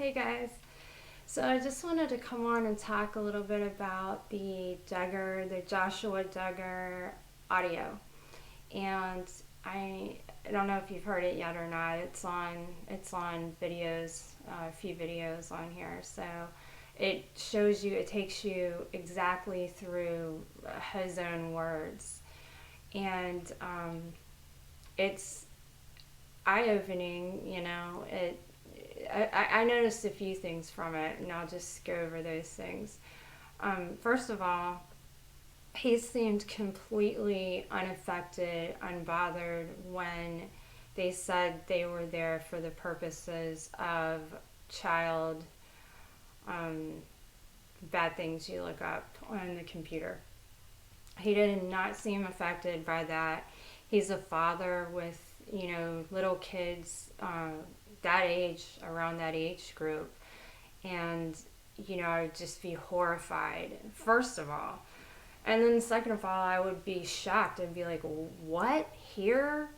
Hey guys. So I just wanted to come on and talk a little bit about the Joshua Duggar audio. And I I don't know if you've heard it yet or not. It's on videos, a few videos on here. So it takes you exactly through his own words, and it's eye opening. I noticed a few things from it, and I'll just go over those things. First of all, he seemed completely unaffected, unbothered when they said they were there for the purposes of child um, bad things you look up on the computer. He did not seem affected by that. He's a father with, little kids that age, around that age group. And, I'd just be horrified, first of all. And then, second of all, I would be shocked and be like, what? Here?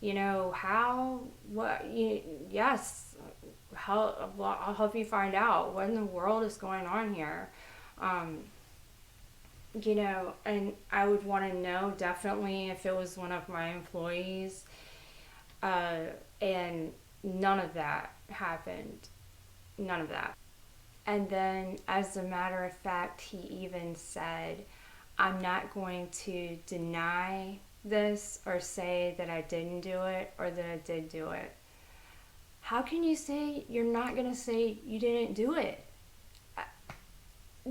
How? What? Yes. I'll help you find out what in the world is going on here. Um, and I would want to know definitely if it was one of my employees. Uh, and none of that happened. None of that. And then, as a matter of fact, he even said, I'm not going to deny this or say that I didn't do it or that I did do it. How can you say you're not going to say you didn't do it?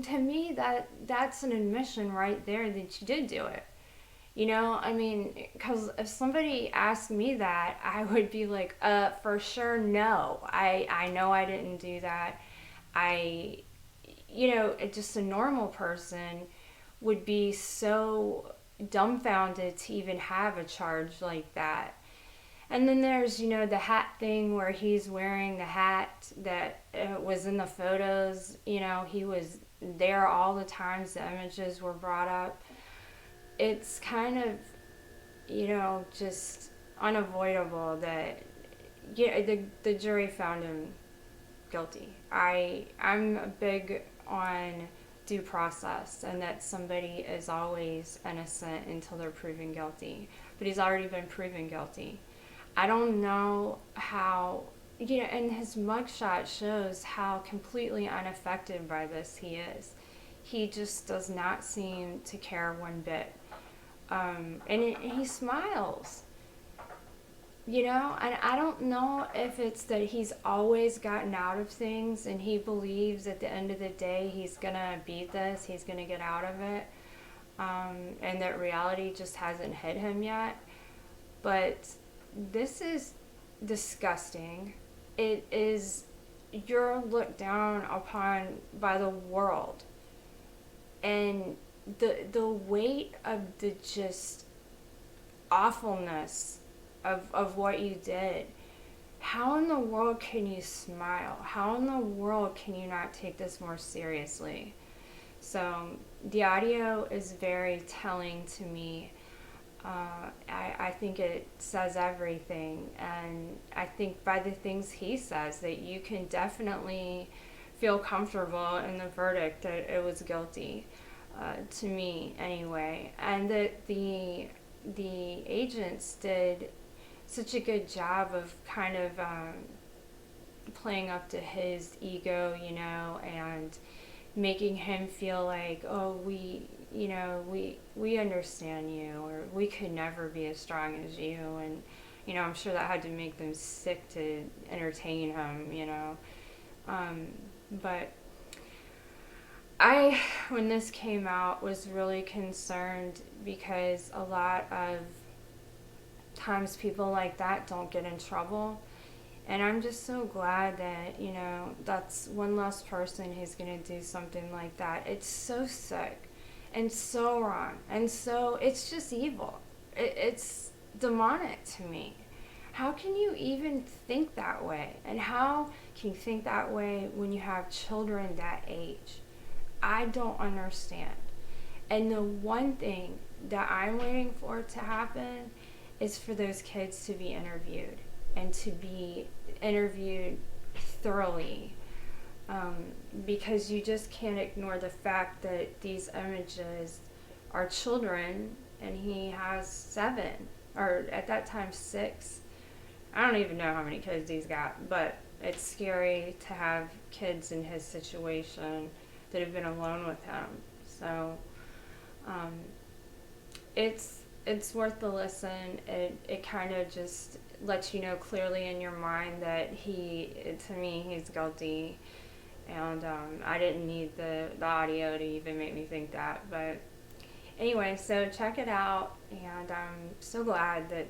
To me, that's an admission right there that you did do it. Because if somebody asked me that, I would be like, for sure, no. I know I didn't do that. I, just a normal person would be so dumbfounded to even have a charge like that. And then there's, the hat thing where he's wearing the hat that was in the photos. He was there all the times the images were brought up. It's kind of, just unavoidable that the jury found him guilty. I'm big on due process and that somebody is always innocent until they're proven guilty. But he's already been proven guilty. I don't know how, and his mugshot shows how completely unaffected by this he is. He just does not seem to care one bit. He smiles, and I don't know if it's that he's always gotten out of things and he believes at the end of the day he's gonna beat this, he's gonna get out of it, and that reality just hasn't hit him yet. But this is disgusting. It is, you're looked down upon by the world, and the weight of the just awfulness of what you did. How in the world can you smile? How in the world can you not take this more seriously? So the audio is very telling to me. I think it says everything, and I think by the things he says that you can definitely feel comfortable in the verdict that it was guilty, to me anyway, and that the agents did such a good job of kind of playing up to his ego, and making him feel like, oh, we understand you, or we could never be as strong as you, and I'm sure that had to make them sick to entertain him. But I, when this came out, was really concerned because a lot of times people like that don't get in trouble. And I'm just so glad that, that's one less person who's going to do something like that. It's so sick and so wrong. And so it's just evil. It's demonic to me. How can you even think that way? And how can you think that way when you have children that age? I don't understand. And the one thing that I'm waiting for to happen is for those kids to be interviewed, and to be interviewed thoroughly, um, because you just can't ignore the fact that these images are children, and he has 7, or at that time 6. I don't even know how many kids he's got, but it's scary to have kids in his situation that have been alone with him. So um, it's worth the listen. It kind of just lets you know clearly in your mind that to me, he's guilty. And I didn't need the audio to even make me think that. But anyway, so check it out. And I'm so glad that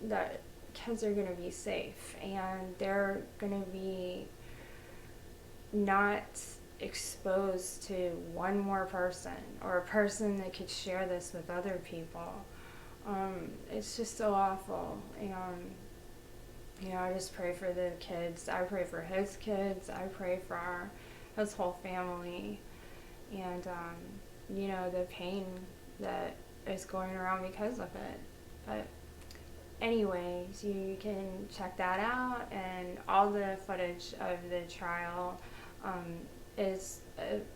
that kids are going to be safe, and they're going to be not exposed to one more person, or a person that could share this with other people. It's just so awful. And I just pray for the kids. I pray for his kids. I pray for his whole family. And the pain that is going around because of it. But anyways, you can check that out, and all the footage of the trial is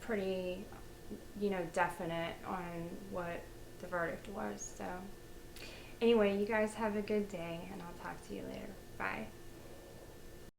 pretty, definite on what the verdict was. So anyway, you guys have a good day, and I'll talk to you later. Bye.